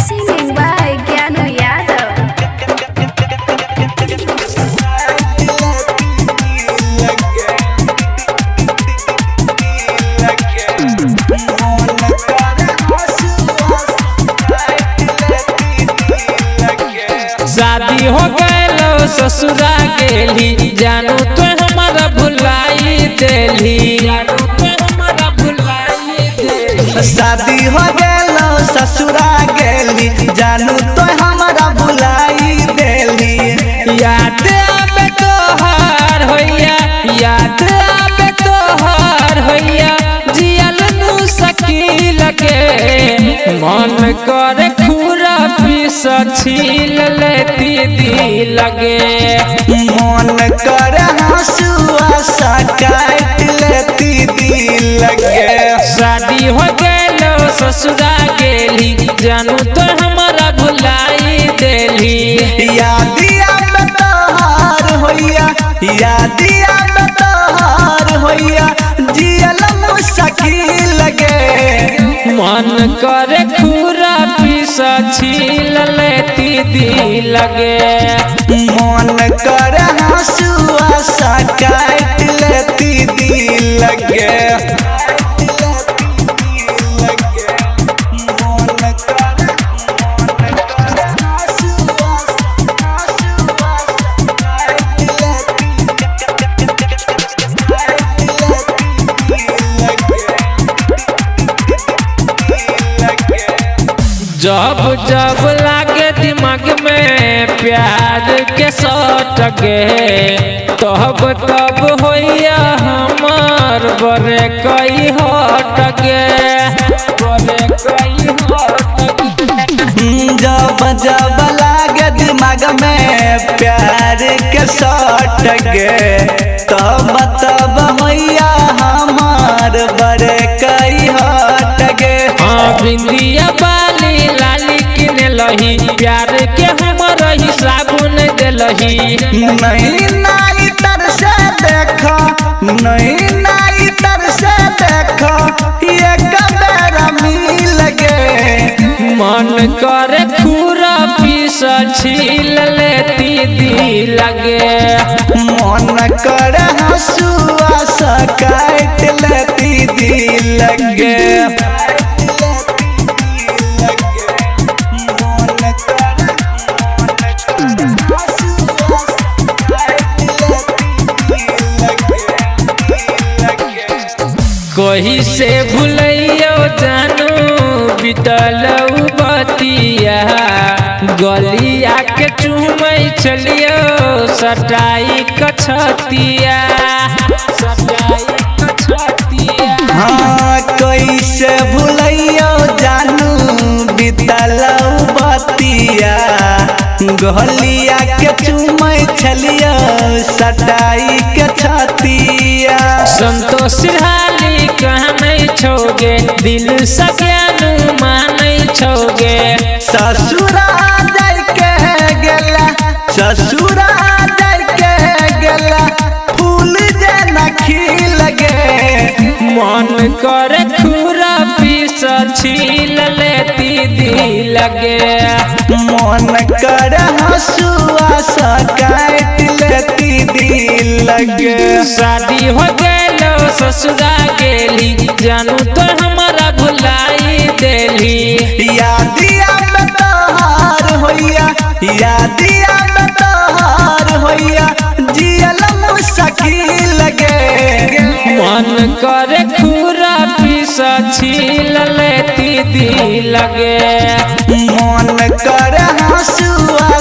Singing by Gyanu Yadav. शादी हो गए ससुरा गेली जानू तो हमारा भुलाई देली शादी हो गेलो ससुरा गेली जानू तो हमारा भुलाई देली। याद आवे तोहार होइया याद आवे तोहार होइया जियल नु सकी लगे मन करे खुरा पीस छील लेती दी लगे मन करे हंसुआ सा काट लेती दी लगे। शादी हो गए ससुरा गेली जानू तो हमारा भुलाई देली याद आवे तोहार होइया याद आवे तोहार होइया जियल मुसकी लगे मन करे खुरा पीस छील लेती दी लगे मन करे हंसुआ सा काट लेती दी लगे। जब जब लागे दिमाग में प्यार के सट गे तब तब होइया हमार बरे कई हट गे जब जब लागे दिमाग में प्यार के सट गे तब तब होइया हमार बड़े कई हट गे। बिंदिया बाली लाली किने लही प्यार के हमर ही साबुन देलही नहीं नाई तर से देखो नहीं नाई तर से देखो ये कबेरा मिल गे मन करे खुरा पीस छील लेती दी लगे मन करे हंसुआ सा काट लेती दी लगे। कोही से भूलियो जानू बितल बतिया गलिया के चूमै चलियो सटाई कछतिया हाँ कैसे भूलियो जानू बितल बतिया गलिया के चूमै छलियो सटाई के छतिया। संतोष हाली कहने छोगे दिल सज्ञानू माने छोगे ससुरा जाय के गेला ससुरा जाय के गेला फूल जेना खिल गे मन करे खुरा पीस छील लेती दी लगे मन करे हंसुआ सा काट लेती दी लगे। शादी हो गए ससुरा गेली जानू तो हमारा भुलाई देली याद आवे तोहार होइया याद आवे तोहार होइया जियल मुसकी लगे मन करे खुरा पीस छील लेती दी लगे मन करे हंसुआ